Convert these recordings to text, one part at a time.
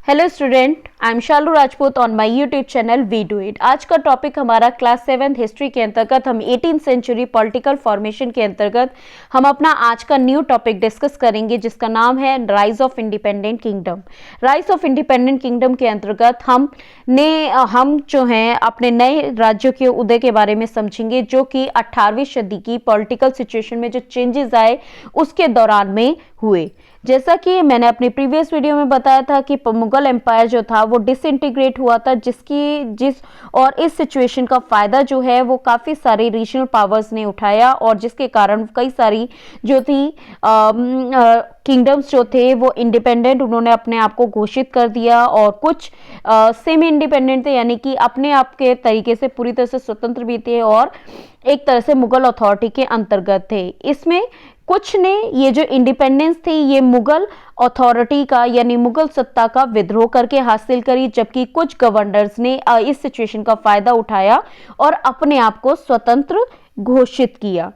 Hello student, I am Shalu Rajput on my YouTube channel we do it. आज का topic हमारा class 7 history के अंतर्गत हम 18th सेंचुरी पॉलिटिकल फॉर्मेशन के अंतर्गत हम अपना आज का न्यू टॉपिक डिस्कस करेंगे जिसका नाम है rise of independent kingdom. Rise of independent kingdom के अंतर्गत हम जो हैं अपने नए राज्यों के उदय के बारे में समझेंगे जो कि 18वीं सदी की पॉलिटिकल सिचुएशन में जो चेंजेस आए उसके दौरान में हुए। जैसा कि मैंने अपने प्रीवियस वीडियो में बताया था कि मुगल एम्पायर जो था वो डिसइंटीग्रेट हुआ था और इस सिचुएशन का फायदा जो है वो काफ़ी सारे रीजनल पावर्स ने उठाया और जिसके कारण कई सारी जो थी किंगडम्स जो थे वो इंडिपेंडेंट उन्होंने अपने आप को घोषित कर दिया और कुछ सेमी इंडिपेंडेंट थे, यानी कि अपने आप के तरीके से पूरी तरह से स्वतंत्र भी थे और एक तरह से मुगल अथॉरिटी के अंतर्गत थे। इसमें कुछ ने ये जो इंडिपेंडेंस थी ये मुगल अथॉरिटी का यानी मुगल सत्ता का विद्रोह करके हासिल करी, जबकि कुछ गवर्नर्स ने इस सिचुएशन का फायदा उठाया और अपने आप को स्वतंत्र घोषित किया।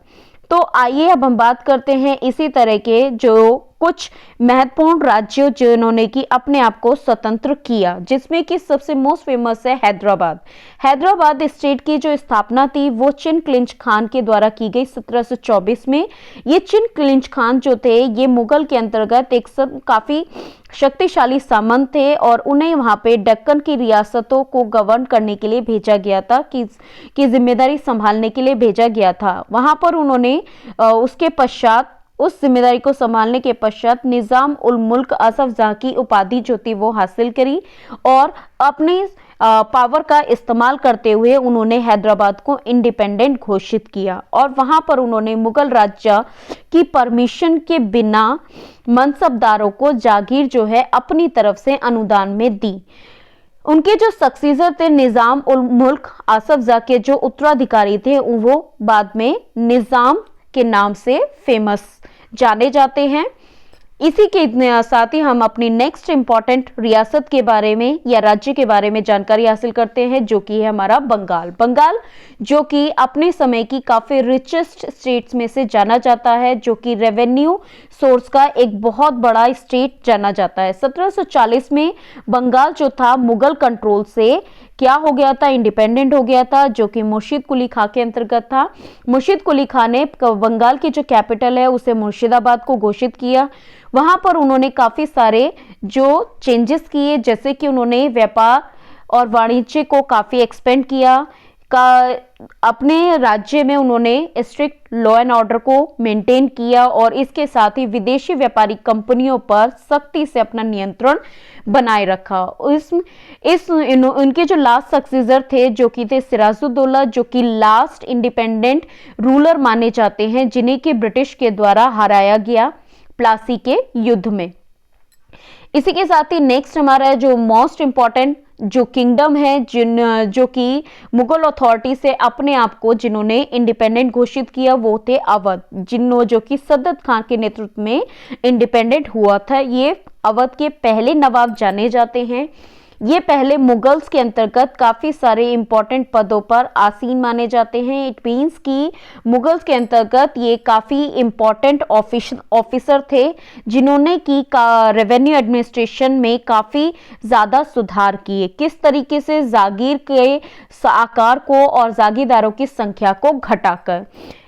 तो आइए अब हम बात करते हैं इसी तरह के जो कुछ महत्वपूर्ण राज्यों जिन्होंने कि अपने आप को स्वतंत्र किया, जिसमें कि सबसे मोस्ट फेमस है हैदराबाद। हैदराबाद स्टेट की जो स्थापना थी वो चिन क्लिंच खान के द्वारा की गई 1724 में। ये चिन क्लिंच खान जो थे ये मुगल के अंतर्गत एक सब काफी शक्तिशाली सामंत थे और उन्हें वहां पे दक्कन की रियासतों को गवर्न करने के लिए भेजा गया था कि जिम्मेदारी संभालने के लिए भेजा गया था। वहां पर उन्होंने उसके पश्चात उस जिम्मेदारी को संभालने के पश्चात निजाम उल मुल्क असफ जाह की उपाधि जो थी वो हासिल करी और अपने पावर का इस्तेमाल करते हुए उन्होंने हैदराबाद को इंडिपेंडेंट घोषित किया और वहां पर उन्होंने मुगल राज्य की परमिशन के बिना मनसबदारों को जागीर जो है अपनी तरफ से अनुदान में दी। उनके जो सक्सीजर थे निजाम उल मुल्क आसफ जाह के जो उत्तराधिकारी थे वो बाद में निजाम के नाम से फेमस जाने जाते हैं। इसी के साथ ही हम अपनी नेक्स्ट इंपॉर्टेंट रियासत के बारे में या राज्य के बारे में जानकारी हासिल करते हैं जो कि है हमारा बंगाल। बंगाल जो कि अपने समय की काफी रिचेस्ट स्टेट्स में से जाना जाता है, जो कि रेवेन्यू सोर्स का एक बहुत बड़ा स्टेट जाना जाता है। 1740 में बंगाल जो था मुगल कंट्रोल से क्या हो गया था, इंडिपेंडेंट हो गया था, जो कि मुर्शिद कुली खां के अंतर्गत था। मुर्शिद कुली खां ने बंगाल की जो कैपिटल है उसे मुर्शिदाबाद को घोषित किया। वहां पर उन्होंने काफी सारे जो चेंजेस किए, जैसे कि उन्होंने व्यापार और वाणिज्य को काफी एक्सपेंड किया अपने राज्य में उन्होंने स्ट्रिक्ट लॉ एंड ऑर्डर को मेंटेन किया और इसके साथ ही विदेशी व्यापारिक कंपनियों पर सख्ती से अपना नियंत्रण बनाए रखा। उनके जो लास्ट सक्सेसर थे जो कि थे सिराजुद्दौला, जो कि लास्ट इंडिपेंडेंट रूलर माने जाते हैं जिन्हें कि ब्रिटिश के द्वारा हराया गया प्लासी के युद्ध में। इसी के साथ ही नेक्स्ट हमारा जो मोस्ट इंपॉर्टेंट जो किंगडम है जो कि मुगल अथॉरिटी से अपने आप को जिन्होंने इंडिपेंडेंट घोषित किया वो थे अवध, जो कि सद्दत खान के नेतृत्व में इंडिपेंडेंट हुआ था। ये अवध के पहले नवाब जाने जाते हैं। ये पहले मुगल्स के अंतर्गत काफी सारे इंपॉर्टेंट पदों पर आसीन माने जाते हैं। इट मीन्स कि मुगल्स के अंतर्गत ये काफी इंपॉर्टेंट ऑफिसर थे जिन्होंने की रेवेन्यू एडमिनिस्ट्रेशन में काफी ज्यादा सुधार किए। किस तरीके से जागीर के आकार को और जागीरदारों की संख्या को घटाकर।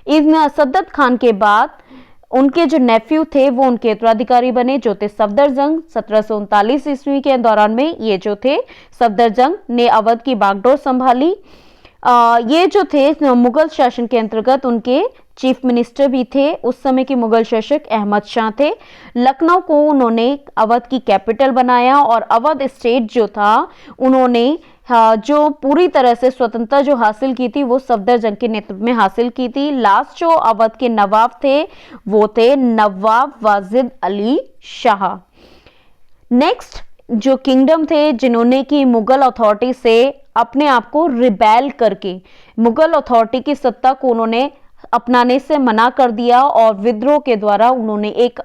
इन सद्दत खान के बाद उनके जो नेफ्यू थे वो उनके उत्तराधिकारी बने जो थे सफदरजंग। 1739 ईस्वी के दौरान में ये जो थे सफदरजंग ने अवध की बागडोर संभाली। ये जो थे मुगल शासन के अंतर्गत उनके चीफ मिनिस्टर भी थे। उस समय के मुगल शासक अहमद शाह थे। लखनऊ को उन्होंने अवध की कैपिटल बनाया और अवध स्टेट जो था उन्होंने जो पूरी तरह से स्वतंत्रता जो हासिल की थी वो सफदरजंग के नेतृत्व में हासिल की थी। लास्ट जो अवध के नवाब थे वो थे नवाब वाजिद अली शाह। नेक्स्ट जो किंगडम थे जिन्होंने की मुगल अथॉरिटी से अपने आप को रिबेल करके मुगल अथॉरिटी की सत्ता को उन्होंने अपनाने से मना कर दिया और विद्रोह के द्वारा उन्होंने एक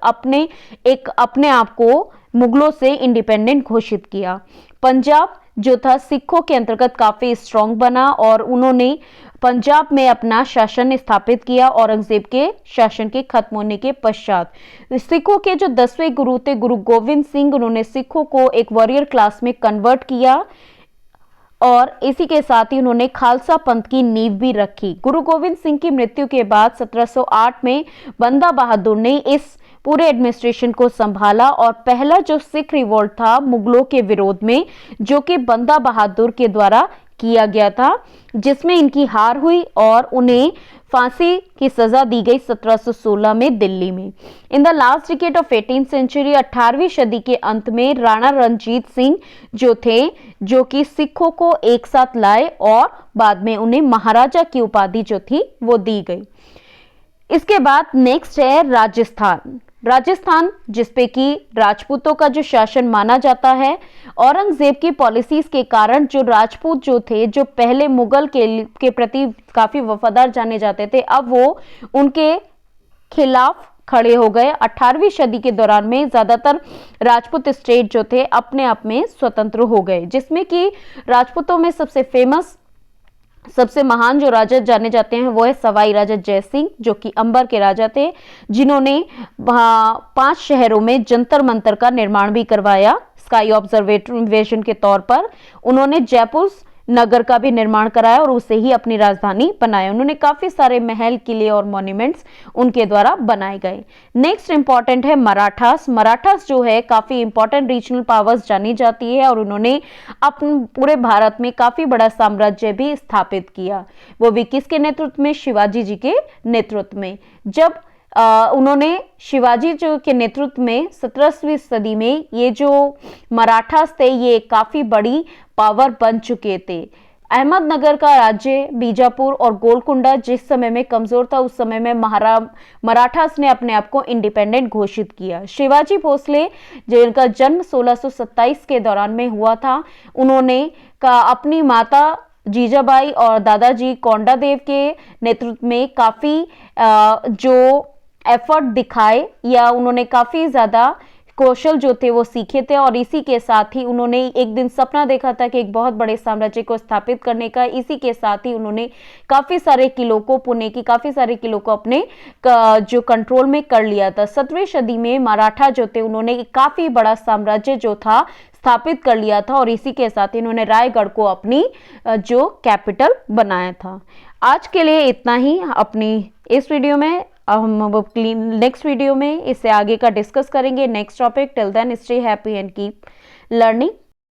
अपने आप को मुगलों से इंडिपेंडेंट घोषित किया। पंजाब जो था सिखों के अंतर्गत काफी स्ट्रांग बना और उन्होंने पंजाब में अपना शासन स्थापित किया। औरंगजेब के शासन के खत्म होने के पश्चात सिखों के जो 10वें गुरु थे गुरु गोविंद सिंह, उन्होंने सिखों को एक वॉरियर क्लास में कन्वर्ट किया और इसी के साथ ही उन्होंने खालसा पंथ की नींव भी रखी। गुरु गोविंद सिंह की मृत्यु के बाद 1708 में बंदा बहादुर ने इस पूरे एडमिनिस्ट्रेशन को संभाला और पहला जो सिख रिवोल्ट था मुगलों के विरोध में, जो कि बंदा बहादुर के द्वारा किया गया था, जिसमें इनकी हार हुई और उन्हें फांसी की सजा दी गई 1716 में दिल्ली में। In the last decade of 18th century, 18वीं सदी के अंत में राणा रणजीत सिंह जो थे, जो कि सिखों को एक साथ लाए और बाद में उन्हें महाराजा की उपाधि जो थी वो दी गई। इसके बाद नेक्स्ट है राजस्थान। राजस्थान जिसपे कि राजपूतों का जो शासन माना जाता है। औरंगजेब की पॉलिसीज के कारण जो राजपूत जो थे, जो पहले मुगल के प्रति काफी वफादार जाने जाते थे, अब वो उनके खिलाफ खड़े हो गए। 18वीं सदी के दौरान में ज्यादातर राजपूत स्टेट जो थे अपने आप में स्वतंत्र हो गए, जिसमें कि राजपूतों में सबसे फेमस, सबसे महान जो राजा जाने जाते हैं वो है सवाई राजा जय सिंह, जो कि अंबर के राजा थे, जिन्होंने 5 शहरों में जंतर मंतर का निर्माण भी करवाया स्काई ऑब्जर्वेशन के तौर पर। उन्होंने जयपुर नगर का भी निर्माण कराया और उसे ही अपनी राजधानी बनाया। उन्होंने काफी सारे महल, किले और मॉन्यूमेंट्स उनके द्वारा बनाए गए। नेक्स्ट इंपॉर्टेंट है मराठास। मराठास जो है काफी इंपॉर्टेंट रीजनल पावर्स जानी जाती है और उन्होंने अपने पूरे भारत में काफी बड़ा साम्राज्य भी स्थापित किया। वो भी किसके नेतृत्व में? शिवाजी जी के नेतृत्व में। जब उन्होंने शिवाजी जो के नेतृत्व में 17वीं सदी में ये जो मराठास थे ये काफी बड़ी पावर बन चुके थे। अहमदनगर का राज्य, बीजापुर और गोलकुंडा जिस समय में कमजोर था, उस समय में मराठास ने अपने आप को इंडिपेंडेंट घोषित किया। शिवाजी भोसले जिनका जन्म 1627 के दौरान में हुआ था, उन्होंने अपनी माता जीजाबाई और दादाजी कोंडादेव के नेतृत्व में काफी जो एफर्ट दिखाए या उन्होंने काफी ज्यादा कौशल जो थे वो सीखे थे और इसी के साथ ही उन्होंने एक दिन सपना देखा था कि एक बहुत बड़े साम्राज्य को स्थापित करने का। इसी के साथ ही उन्होंने काफी सारे किलों को, पुणे की काफी सारे किलों को अपने जो कंट्रोल में कर लिया था। 17वीं सदी में मराठा जो थे उन्होंने काफी बड़ा साम्राज्य जो था स्थापित कर लिया था और इसी के साथ ही इन्होंने रायगढ़ को अपनी जो कैपिटल बनाया था। आज के लिए इतना ही अपनी इस वीडियो में। हम नेक्स्ट वीडियो में इससे आगे का डिस्कस करेंगे next topic. Till then stay happy and keep learning.